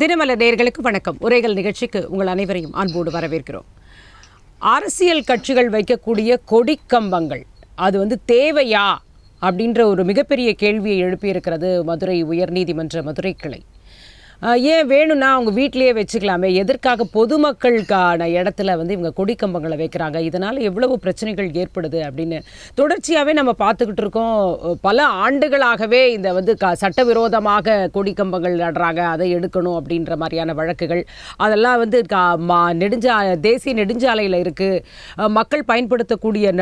தினமலர் நேயர்களுக்கு வணக்கம். உரைகள் நிகழ்ச்சிக்கு உங்கள் அனைவரையும் அன்போடு வரவேற்கிறோம். அரசியல் கட்சிகள் வைக்கக்கூடிய கொடிக்கம்பங்கள் அது தேவையா அப்படின்ற ஒரு மிகப்பெரிய கேள்வியை எழுப்பியிருக்கிறது மதுரை உயர்நீதிமன்ற மதுரை கிளை. ஏன் வேணும்னா அவங்க வீட்டிலேயே வச்சுக்கலாமே, எதற்காக பொதுமக்களுக்கான இடத்துல இவங்க கொடிக்கம்பங்களை வைக்கிறாங்க, இதனால் எவ்வளவு பிரச்சனைகள் ஏற்படுது அப்படின்னு தொடர்ச்சியாகவே நம்ம பார்த்துக்கிட்டு இருக்கோம். பல ஆண்டுகளாகவே இந்த சட்டவிரோதமாக கொடிக்கம்பங்கள் நடுறாங்க, அதை எடுக்கணும் அப்படின்ற மாதிரியான வழக்குகள் அதெல்லாம் தேசிய நெடுஞ்சாலையில் இருக்குது, மக்கள் பயன்படுத்தக்கூடிய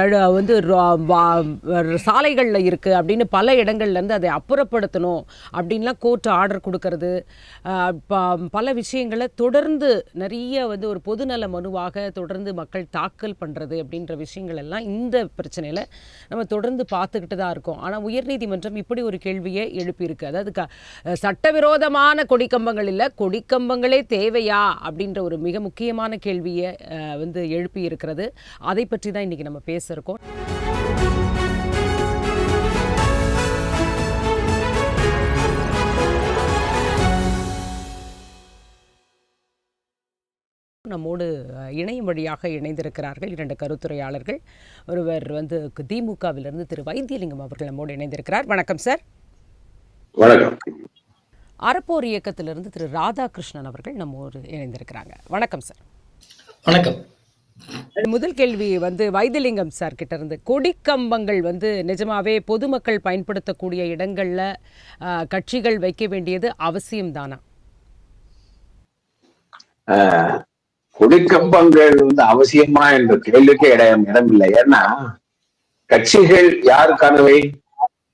சாலைகளில் இருக்குது அப்படின்னு பல இடங்கள்லேருந்து அதை அப்புறப்படுத்தணும் அப்படின்லாம் கோர்ட் ஆர்டர் கொடுக்கறது, பல விஷயங்களை தொடர்ந்து நிறைய ஒரு பொதுநல மனுவாக தொடர்ந்து மக்கள் தாக்கல் பண்ணுறது அப்படின்ற விஷயங்கள் எல்லாம் இந்த பிரச்சனையில் நம்ம தொடர்ந்து பார்த்துக்கிட்டு தான் இருக்கோம். ஆனால் உயர்நீதிமன்றம் இப்படி ஒரு கேள்வியை எழுப்பியிருக்கு. அதாவது சட்டவிரோதமான கொடிக்கம்பங்கள் இல்லை, கொடிக்கம்பங்களே தேவையா அப்படின்ற ஒரு மிக முக்கியமான கேள்வியை எழுப்பி இருக்கிறது. அதை பற்றி தான் இன்றைக்கி நம்ம பேச இருக்கோம். நம்மோடு இணையம் வழியாக இணைந்திருக்கிறார்கள் இரண்டு கருத்துரையாளர்கள். ஒருவர் திமுகவிலிருந்து திரு வைத்தியலிங்கம் அவர்கள் நம்மோடு இணைந்திருக்கிறார். வணக்கம் சார். வணக்கம். அறப்போர் இயக்கத்திலிருந்து திரு ராதாகிருஷ்ணன் அவர்கள் நம்மோடு இணைந்திருக்கிறாங்க. வணக்கம் சார். வணக்கம். முதல் கேள்வி வைத்தியலிங்கம் சார் கிட்ட இருந்து, கொடிக்கம்பங்கள் நிஜமாவே பொதுமக்கள் பயன்படுத்தக்கூடிய இடங்கள்ல கட்சிகள் வைக்க வேண்டியது அவசியம்தானா? கொடிக்கம்பங்கள் அவசியமா என்ற கேள்விக்கு இடம் இல்லை. ஏன்னா கட்சிகள் யாருக்கானவை?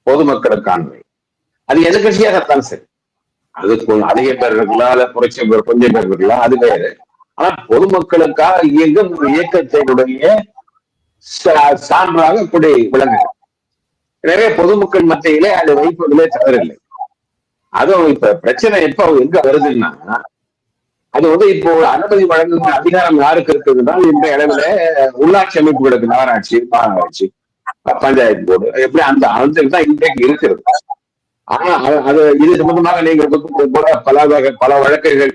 பொதுமக்களுக்கானவை. அது எந்த கட்சியாகத்தான் சரி, அது அதிக பேர் இருக்கலாம், அல்ல குறைச்ச பேர் கொஞ்சம் பேர் இருக்கலாம், அது வேறு. ஆனா பொதுமக்களுக்காக இயங்கும் இயக்கத்தினுடைய சான்றாக கொடி விளங்குது. எனவே பொதுமக்கள் மத்தியிலே அதை வைப்பதிலே தவறில்லை. அதுவும் இப்ப பிரச்சனை எப்ப எங்க வருதுன்னா, அது இப்போ அனுமதி வழங்குகிற அதிகாரம் யாருக்கு இருக்குதுன்னா, இந்த அளவுல உள்ளாட்சி அமைப்புகளுக்கு, நகராட்சி, மாநகராட்சி, பஞ்சாயத்து போர்டு, எப்படி அந்த அமைச்சர் தான் இன்றைக்கு இருக்கிறது. ஆனா அது இது சம்பந்தமாக நீங்க கூட பல வழக்குகள்,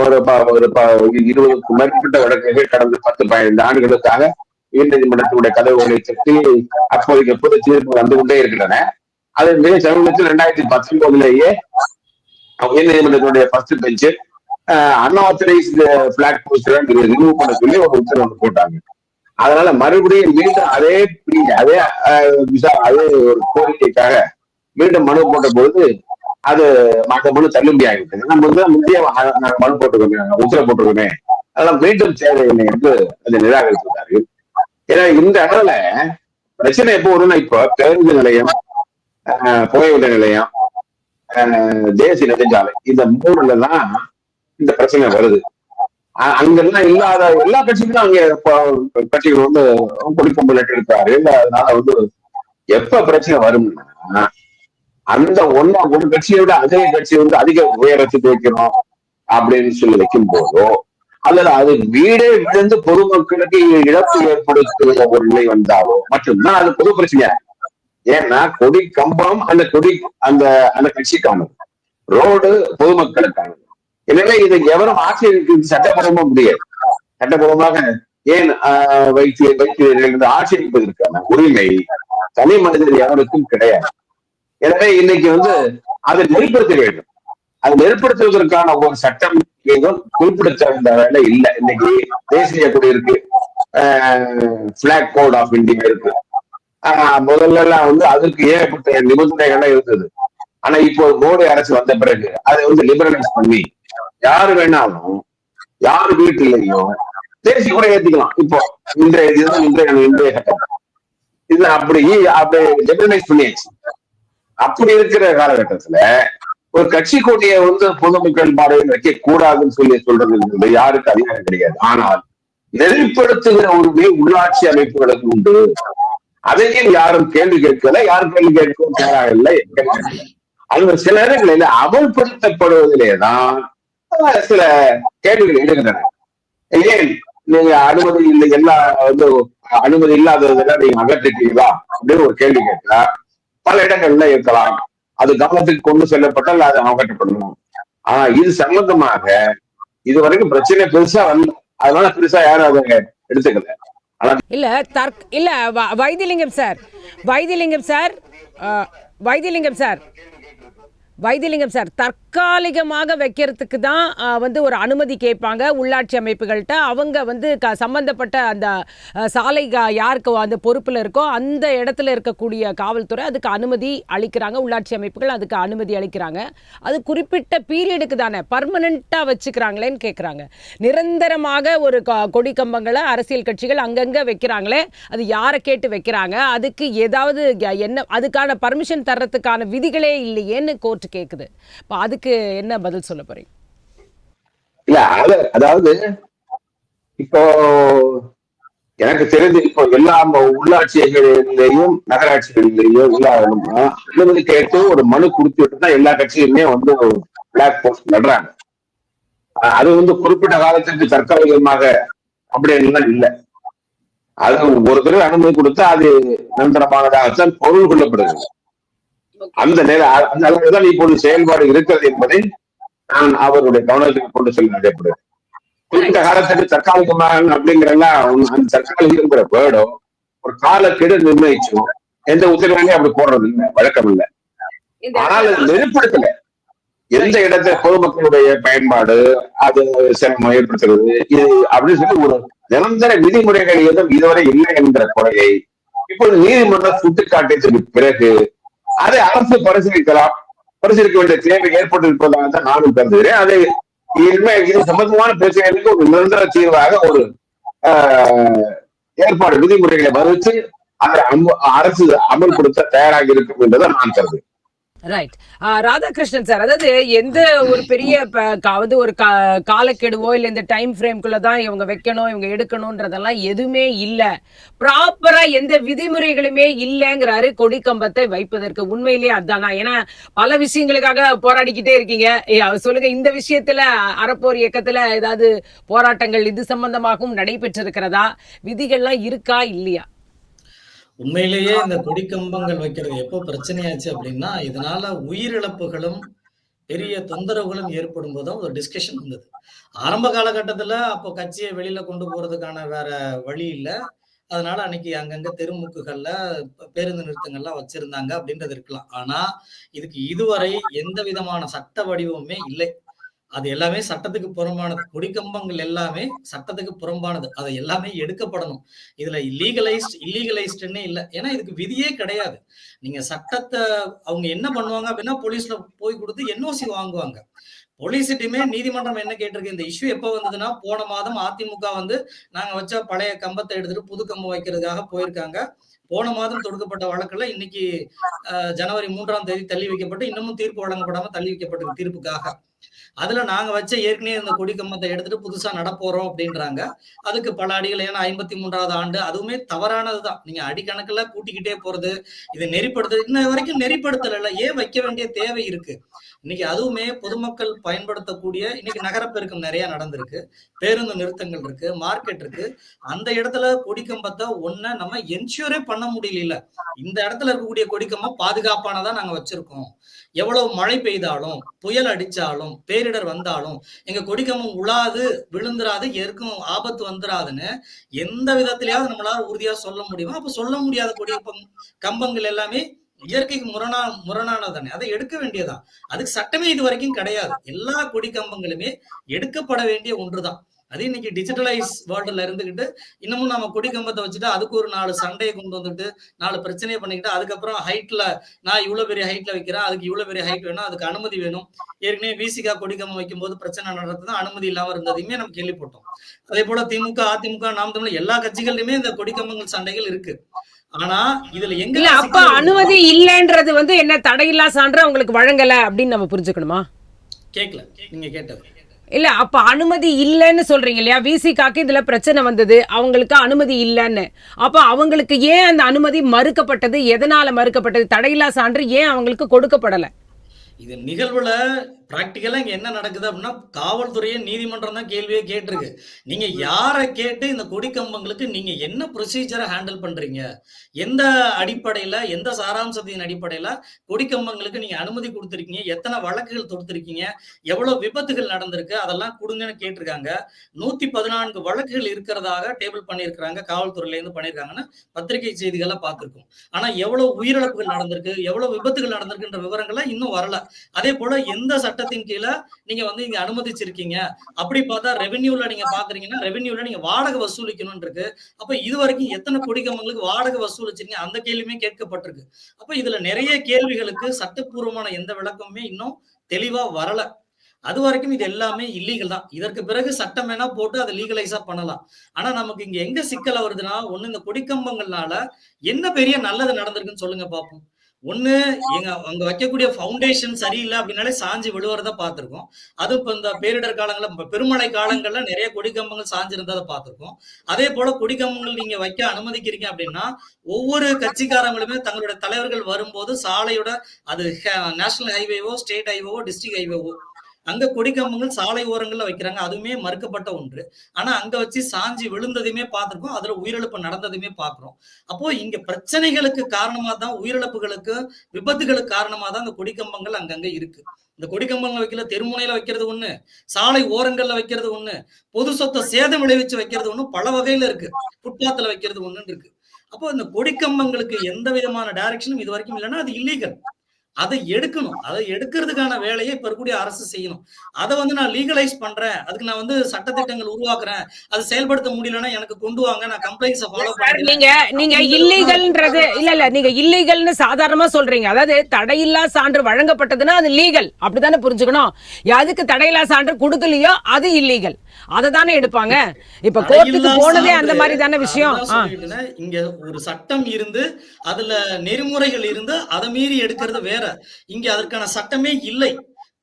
ஒரு 20க்கும் மேற்பட்ட வழக்குகள் கடந்த 10-15 ஆண்டுகளுக்காக உயர்நீதிமன்றத்தினுடைய கதவுகளை தட்டி அப்போதைக்கு எப்போது தீர்ப்பு வந்து கொண்டே இருக்கின்றன. அது மிக சமீபத்தில் 2019 உயர்நீதிமன்றத்தினுடைய first bench unauthorised black poster remove பண்ண சொல்லி ஒரு உத்தரவு போட்டாங்க. அதனால மறுபடியும் மீண்டும் அதே ஒரு கோரிக்கைக்காக மீண்டும் மனு போட்ட பொழுது அது அந்த மனு தள்ளுபடி ஆகிவிட்டது. நம்ம முந்தைய மனு போட்டுக்கோங்க, உத்தரவு போட்டிருக்கோமே, அதெல்லாம் மீண்டும் தேவையில்லை என்று அதை நிராகரித்துள்ளார்கள். ஏன்னா இந்த இடத்துல பிரச்சனை எப்போ வரும்னா, இப்போ பேருந்து நிலையம், புகையிலை நிலையம், தேசிய நெடுஞ்சாலை, இந்த மூணுல தான் இந்த பிரச்சனை வருது. அங்கெல்லாம் இல்லாத எல்லா கட்சிகளும் அங்க கட்சிகள் கொடிக்கம்பல் எடுத்தாரு. அதனால எப்ப பிரச்சனை வரும்னா, அந்த ஒரு கட்சியை விட அதே கட்சி அதிக உயரத்துக்கு வைக்கணும் அப்படின்னு சொல்லி வைக்கும் போதோ, அல்லது அது வீடே விழுந்து பொதுமக்களுக்கு இழப்பு ஏற்படுத்துகிற ஒரு நிலை வந்தாலோ மட்டும்தான் அது பொது பிரச்சனை. ஏன்னா கொடி கம்பம் அந்த கட்சிக்கானது, ரோடு பொதுமக்களுக்கானது. எனவே இதை எவரும் ஆட்சியருக்கு சட்டப்பூர்வமா முடியாது. சட்டப்பூர்வமாக ஏன் வைக்கிறீர்கள் என்று ஆட்சேபிப்பதற்கான உரிமை தனி மனிதர் எவருக்கும் கிடையாது. எனவே இன்னைக்கு அதை நெறிப்படுத்த வேண்டும். அதை நெறிப்படுத்துவதற்கான ஒரு சட்டம் ஏதும் குறிப்பிடத்தகுந்த வேலை இல்லை. இன்னைக்கு தேசிய கொடி இருக்கு, பிளாக் கோட் ஆஃப் இந்தியா இருக்கு. முதல்ல எல்லாம் அதற்கு ஏகப்பட்ட நிபந்தனைகள்லாம் இருந்தது. ஆனா இப்போ மோடி அரசு வந்த பிறகு அதை லிபரலைஸ் பண்ணி யாரு வேணாலும் யாரு வீட்டிலையும் தேசிய கூட ஏத்திக்கலாம். இப்போ இன்றைய சட்டம் இது அப்படி லிபரலைஸ் பண்ணியாச்சு. அப்படி இருக்கிற காலகட்டத்துல ஒரு கட்சி கொடியை பொதுமக்கள் பார்வையில் வைக்க கூடாதுன்னு சொல்றது யாருக்கு அதிகாரம் கிடையாது. ஆனால் நெறிப்படுத்துகிற உரிமை உள்ளாட்சி அமைப்புகளுக்கு உண்டு. அதையும் யாரும் கேள்வி கேட்கல, யாரும் கேள்வி கேட்கவும் தயாராகவில்லை. அது சில நேரங்களில் அமல்படுத்தப்படுவதிலேதான் சில கேள்விகள் எழுகின்றன. ஏன் நீங்க அனுமதி இல்லை, எல்லா அனுமதி இல்லாததெல்லாம் நீங்க அகற்றிட்டீங்களா அப்படின்னு ஒரு கேள்வி கேட்டா பல இடங்கள்ல இருக்கலாம். அது கவனத்துக்கு கொண்டு செல்லப்பட்டால் அது அகற்றப்படணும். ஆனா இது சம்பந்தமாக இதுவரைக்கும் பிரச்சனை பெருசா வரல. அதனால பெருசா யாரும் அதை எடுத்துக்கல. ஆனா இல்ல இல்ல Vaithilingam sir, Vaithilingam sir, Vaithilingam sir, Vaithilingam sir, தற்காலிகமாக வைக்கிறதுக்கு தான் வந்து ஒரு அனுமதி கேட்பாங்க உள்ளாட்சி அமைப்புகள்கிட்ட. அவங்க வந்து சம்பந்தப்பட்ட அந்த சாலை யாருக்கு அந்த பொறுப்பில் இருக்கோ அந்த இடத்துல இருக்கக்கூடிய காவல்துறை அதுக்கு அனுமதி அளிக்கிறாங்க, உள்ளாட்சி அமைப்புகள் அதுக்கு அனுமதி அளிக்கிறாங்க. அது குறிப்பிட்ட பீரியடுக்கு தானே, பர்மனெண்ட்டாக வச்சுக்கிறாங்களேன்னு கேட்குறாங்க. நிரந்தரமாக ஒரு கொடி கம்பங்களை அரசியல் கட்சிகள் அங்கங்கே வைக்கிறாங்களே, அது யாரை கேட்டு வைக்கிறாங்க? அதுக்கு ஏதாவது என்ன அதுக்கான பர்மிஷன் தர்றதுக்கான விதிகளே இல்லையேன்னு கோர்ட் கேக்குது. அதுக்கு என்ன பதில் சொல்ல போறீங்க? இல்ல அதாவது இப்போ எனக்கு தெரிந்து இப்போ எல்லா உள்ளாட்சிகளிலேயும் நகராட்சிகளிலேயும் அனுமதி கேட்டு ஒரு மனு கொடுத்துட்டு தான் எல்லா கட்சியுமே வந்து பிளாக் போஸ்ட் நடுறாங்க. அது வந்து குறிப்பிட்ட காலத்துக்கு தற்காலிகமாக அப்படின்னு இல்லை. அது ஒரு தடவை அனுமதி கொடுத்தா அது நிரந்தரமானதாகத்தான் பொருள் கொள்ளப்படுகிறது. அந்த அளவுதான் இப்போது செயல்பாடு இருக்கிறது என்பதை நான் அவருடைய கவனத்துக்கு கொண்டு செல்ல நடைபெறும். குறிப்பிட்ட காலத்துக்கு தற்காலிகமாக அப்படிங்கிறலாம் அந்த தற்காலிகங்கிற வேர்டோ ஒரு காலக்கெடு நிர்ணயிச்சோம். எந்த உத்தரவையும் அப்படி போடுறது இல்லை, வழக்கம் இல்லை. ஆனால் அது நெருப்படுத்தல. எந்த இடத்துல பொதுமக்களுடைய பயன்பாடு அது சிரமம் ஏற்படுத்துறது இது அப்படின்னு சொல்லி ஒரு நிரந்தர விதிமுறைகள் எதுவும் இதுவரை இல்லை என்ற குறையை இப்போது நீதிமன்றம் சுட்டிக்காட்டியதற்கு பிறகு அதை அரசு பரிசீலிக்க வேண்டிய தேவை ஏற்பட்டிருப்பதாக தான் நானும் கருதுகிறேன். அதை இது சம்பந்தமான பிரச்சனைகளுக்கு ஒரு நிரந்தர தீர்வாக ஒரு ஏற்பாடு விதிமுறைகளை வகுத்து அதை அரசு அமல்படுத்த தயாராக இருக்கும் என்றுதான் நான் கருதுகிறேன். ரைட். ராதாகிருஷ்ணன் சார், அதாவது எந்த ஒரு பெரிய வந்து ஒரு காலக்கெடுவோ இல்லை இந்த டைம் ஃப்ரேம்குள்ளதான் இவங்க வைக்கணும் இவங்க எடுக்கணும்ன்றதெல்லாம் எதுவுமே இல்லை, ப்ராப்பரா எந்த விதிமுறைகளுமே இல்லைங்கிறாரு கொடி கம்பத்தை வைப்பதற்கு. உண்மையிலேயே அதுதானா? ஏன்னா பல விஷயங்களுக்காக போராடிக்கிட்டே இருக்கீங்க. சொல்லுங்க, இந்த விஷயத்துல அறப்போர் இயக்கத்துல ஏதாவது போராட்டங்கள் இது சம்பந்தமாகவும் நடைபெற்றிருக்கிறதா? விதிகள்லாம் இருக்கா இல்லையா? உண்மையிலேயே இந்த கொடி கம்பங்கள் வைக்கிறது எப்போ பிரச்சனையாச்சு அப்படின்னா, இதனால உயிரிழப்புகளும் பெரிய தொந்தரவுகளும் ஏற்படும் போதும் ஒரு டிஸ்கஷன் வந்தது. ஆரம்ப காலகட்டத்துல அப்போ கட்சியை வெளியில கொண்டு போறதுக்கான வேற வழி இல்ல. அதனால அன்னைக்கு அங்கங்க தெருமுக்குகள்ல பேருந்து நிறுத்தங்கள்லாம் வச்சிருந்தாங்க அப்படின்றது இருக்கலாம். ஆனா இதுக்கு இதுவரை எந்த விதமான சட்ட வடிவமுமே இல்லை. அது எல்லாமே சட்டத்துக்கு புறம்பானது. கொடிக்கம்பங்கள் எல்லாமே சட்டத்துக்கு புறம்பானது. அதை எல்லாமே எடுக்கப்படணும். இதுல இல்லீகலைஸ்ட்னே இல்ல. ஏன்னா இதுக்கு விதியே கிடையாது. நீங்க சட்டத்தை அவங்க என்ன பண்ணுவாங்க அப்படின்னா, போலீஸ்ல போய் கொடுத்து என்ஓசி வாங்குவாங்க. போலீஸ்கிட்டயுமே நீதிமன்றம் என்ன கேட்டிருக்கு, இந்த இஷ்யூ எப்ப வந்ததுன்னா, போன மாதம் அதிமுக வந்து நாங்க வச்ச பழைய கம்பத்தை எடுத்துட்டு புது கம்பம் வைக்கிறதுக்காக போயிருக்காங்க. போன மாதம் தொடுக்கப்பட்ட வழக்குல இன்னைக்கு ஜனவரி 3ஆம் தேதி தள்ளி வைக்கப்பட்டு இன்னமும் தீர்ப்பு வழங்கப்படாம தள்ளி வைக்கப்பட்டிருக்கு தீர்ப்புக்காக. அதுல நாங்க வச்ச ஏற்கனவே இந்த கொடி கம்பத்தை எடுத்துட்டு புதுசா நடப்போறோம் அப்படின்றாங்க. அதுக்கு பல அடிகள், ஏன்னா 53வது ஆண்டு, அதுவுமே தவறானதுதான். நீங்க அடிக்கணக்குல கூட்டிக்கிட்டே போறது, இது நெறிப்படுத்து இன்ன வரைக்கும் நெறிப்படுத்தல. ஏன் வைக்க வேண்டிய தேவை இருக்கு? இன்னைக்கு அதுவுமே பொதுமக்கள் பயன்படுத்தக்கூடிய இன்னைக்கு நகரப்பெருக்கம் நிறைய நடந்திருக்கு, பேருந்து நிறுத்தங்கள் இருக்கு, மார்க்கெட் இருக்கு. அந்த இடத்துல கொடிக்கம்பத்தை நம்ம என்ஷூரே பண்ண முடியல. இந்த இடத்துல இருக்கக்கூடிய கொடிக்கம்பம் பாதுகாப்பானதா நாங்க வச்சிருக்கோம். எவ்வளவு மழை பெய்தாலும் புயல் அடிச்சாலும் பேரிடர் வந்தாலும் எங்க கொடிக்கம்பம் உழாது விழுந்துராது, எருக்கும் ஆபத்து வந்துராதுன்னு எந்த விதத்திலேயாவது நம்மளால உறுதியா சொல்ல முடியுமா? அப்ப சொல்ல முடியாத கொடி கம்பங்கள் எல்லாமே இயற்கைக்கு முரணானதானே, அதை எடுக்க வேண்டியதான். அதுக்கு சட்டமே இது வரைக்கும் கிடையாது. எல்லா கொடி கம்பங்களுமே எடுக்கப்பட வேண்டிய ஒன்றுதான். அது இன்னைக்கு டிஜிட்டலைஸ் வேர்ல்டுல இருந்துகிட்டு இன்னமும் நம்ம கொடி கம்பத்தை வச்சுட்டு அதுக்கு ஒரு 4 சண்டையை கொண்டு வந்துட்டு 4 பிரச்சனையை பண்ணிக்கிட்டு அதுக்கப்புறம் ஹைட்ல நான் இவ்வளவு பெரிய ஹைட்ல வைக்கிறேன், அதுக்கு இவ்வளவு பெரிய ஹைட் வேணும், அதுக்கு அனுமதி வேணும். ஏற்கனவே விசிகா கொடி கம்பம் வைக்கும் போது பிரச்சனை நடந்ததுதான், அனுமதி இல்லாம இருந்ததையுமே நம்ம கேள்விப்பட்டோம். அதே போல திமுக, அதிமுக, நாம் தமிழ் எல்லா கட்சிகளிலுமே இந்த கொடி கம்பங்கள் சண்டைகள் இருக்கு. ஆனா இதுல எங்க அப்ப அனுமதி இல்லைன்றது வந்து என்ன தடையில்லா சான்று அவங்களுக்கு வழங்கல அப்படின்னு நம்ம புரிஞ்சுக்கணுமா? கேட்கல நீங்க கேட்டது. இல்ல, அப்ப அனுமதி இல்லைன்னு சொல்றீங்க இல்லையா? விசிகாக்கு இதுல பிரச்சனை வந்தது, அவங்களுக்கு அனுமதி இல்லைன்னு. அப்ப அவங்களுக்கு ஏன் அந்த அனுமதி மறுக்கப்பட்டது? எதனால மறுக்கப்பட்டது? தடையில்லா சான்று ஏன் அவங்களுக்கு கொடுக்கப்படல? இது நிகழ்வுல பிராக்டிக்கலா இங்க என்ன நடக்குது அப்படின்னா, காவல்துறையே நீதிமன்றம் தான் கேள்வியே கேட்டிருக்கு. நீங்க யார கேட்டு இந்த கொடி கம்பங்களுக்கு நீங்க என்ன ப்ரொசீஜர ஹேண்டில் பண்றீங்க? எந்த அடிப்படையில, எந்த சாராம்சத்தின் அடிப்படையில கொடி கம்பங்களுக்கு நீங்க அனுமதி குடுத்திருக்கீங்க? எத்தன வழக்குகள் தொடுத்திருக்கீங்க? எவ்வளவு விபத்துகள் நடந்திருக்கு? அதெல்லாம் குடுங்கன்னு கேட்டிருக்காங்க. 114 வழக்குகள் இருக்கிறதாக டேபிள் பண்ணியிருக்கிறாங்க. காவல்துறையிலேருந்து பண்ணியிருக்காங்கன்னு பத்திரிகை செய்திகள்ல பார்த்திருக்கோம். ஆனா எவ்வளவு உயிரிழப்புகள் நடந்திருக்கு? எவ்வளவு விபத்துகள் நடந்திருக்குன்ற விவரங்கள்லாம் இன்னும் வரல. அதேபோல எந்த சட்டத்தின் கீழ நீங்க இங்க அனுமதிச்சிருக்கீங்க? அப்படி பார்த்தா ரெவென்யூல நீங்க பார்க்குறீங்கன்னா, ரெவென்யூல நீங்க வாடகை வசூலிக்கணும்னு இருக்கு. அப்ப இதுவரைக்கும் எத்தன கொடி கம்பங்களுக்கு வாடகை வசூலிச்சீங்க? அந்த கேள்வியுமே கேட்கப்பட்டிருக்கு. அப்ப இதுல நெறைய கேள்விகளுக்கு சட்டப்பூர்வமான எந்த விளக்கமுமே இன்னும் தெளிவா வரல. அதுவரைக்கும் இது எல்லாமே இல்லீகல் தான். இதற்கு பிறகு சட்டம் வேணா போட்டு அத லீகலைஸா பண்ணலாம். ஆனா நமக்கு இங்க எங்க சிக்கல் வருதுன்னா, ஒண்ணு இந்த கொடிக்கம்பங்கள்னால என்ன பெரிய நல்லது நடந்திருக்குன்னு சொல்லுங்க பார்ப்போம். ஒண்ணு அங்க வைக்கக்கூடிய ஃபவுண்டேஷன் சரியில்ல அப்படின்னாலே சாஞ்சு விழுவுறத பார்த்திருக்கோம். அதுவும் இப்ப இந்த பேரிடர் காலங்கள்ல பெருமழை காலங்கள்ல நிறைய கொடிக்கம்பங்கள் சாஞ்சிருந்தத பார்த்திருக்கோம். அதே போல கொடிக்கம்பங்கள் நீங்க வைக்க அனுமதிக்கிறீங்க அப்படின்னா, ஒவ்வொரு கட்சிக்காரங்களுமே தங்களுடைய தலைவர்கள் வரும்போது சாலையோட அது நேஷனல் ஹைவேவோ, ஸ்டேட் ஹைவேவோ, டிஸ்ட்ரிக்ட் ஹைவேவோ அங்க கொடிக்கம்பங்கள் சாலை ஓரங்கள்ல வைக்கிறாங்க. அதுவுமே மறுக்கப்பட்ட ஒன்று. ஆனா அங்க வச்சு சாஞ்சு விழுந்ததையுமே பார்த்திருக்கோம். அதுல உயிரிழப்பு நடந்ததையுமே பார்க்கிறோம். அப்போ இங்க பிரச்சனைகளுக்கு காரணமா தான் விபத்துகளுக்கு காரணமா தான் இந்த கொடிக்கம்பங்கள் அங்கங்க இருக்கு. இந்த கொடிக்கம்பங்கள் வைக்கல, தெருமுனையில வைக்கிறது ஒண்ணு, சாலை ஓரங்கள்ல வைக்கிறது ஒண்ணு, பொது சொத்தை சேதம் விளைவிச்சு வைக்கிறது ஒண்ணு, பல வகையில இருக்கு. ஃபுட்பாத்ல வைக்கிறது ஒண்ணுன்னு இருக்கு. அப்போ இந்த கொடிக்கம்பங்களுக்கு எந்த விதமான டைரக்ஷனும் இது வரைக்கும் இல்லைன்னா அது இல்லீகல். அதை எடுக்கணும். அதை எடுக்கிறதுக்கான வேலையை இப்ப இருக்கக்கூடிய அரசு செய்யணும். அத நான் லீகலைஸ் பண்றேன். அதுக்கு நான் சட்டதிட்டங்கள் உருவாக்குறேன். அது செயல்படுத்த முடியலன்னா எனக்கு கொண்டு வாங்க. நான் கம்ப்ளைண்ட்ஸ ஃபாலோ பண்ணிக்கிறேன். நீங்க இல்லீகல்ன்றது இல்ல நீங்க இல்லீகல்னு சாதாரணமா சொல்றீங்க. அதாவது தடையில்லா சான்று வழங்கப்பட்டதுன்னா அது லீகல். அப்படித்தானே புரிஞ்சுக்கணும். எதுக்கு தடையில்லா சான்று கொடுக்கலையோ அது இல்லீகல். அதை தானே எடுப்பாங்க. இப்ப கோர்ட்டுக்கு போனதே அந்த மாதிரி தானே விஷயம். இங்க ஒரு சட்டம் இருந்து அதுல நெறிமுறைகள் இருந்து அதை மீறி எடுக்கிறது வேற. இங்க அதற்கான சட்டமே இல்லை.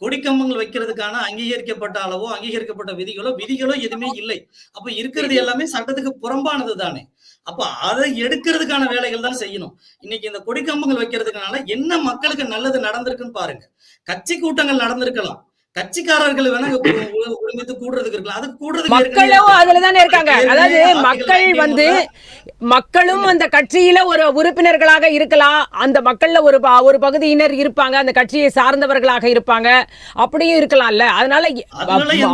கொடிக்கம்பங்கள் வைக்கிறதுக்கான அங்கீகரிக்கப்பட்ட அளவோ, அங்கீகரிக்கப்பட்ட விதிகளோ எதுவுமே இல்லை. அப்ப இருக்கிறது எல்லாமே சட்டத்துக்கு புறம்பானது தானே. அப்ப அதை எடுக்கிறதுக்கான வேலைகள் தான் செய்யணும். இன்னைக்கு இந்த கொடிக்கம்பங்கள் வைக்கிறதுனால என்ன மக்களுக்கு நல்லது நடந்திருக்குன்னு பாருங்க. கட்சி கூட்டங்கள் நடந்திருக்கலாம். கட்சிக்காரர்கள் வேணா ஒருமித்து கூடுறதுக்கு இருக்கலாம். அதுக்கு கூடுறதுக்கு மக்களும் அதுலதானே இருக்காங்க. அதாவது மக்களும் அந்த கட்சியில ஒரு உறுப்பினர்களாக இருக்கலாம். அந்த மக்கள்ல ஒரு பகுதியினர் இருப்பாங்க, அந்த கட்சியை சார்ந்தவர்களாக இருப்பாங்க, அப்படியும் இருக்கலாம்ல. அதனால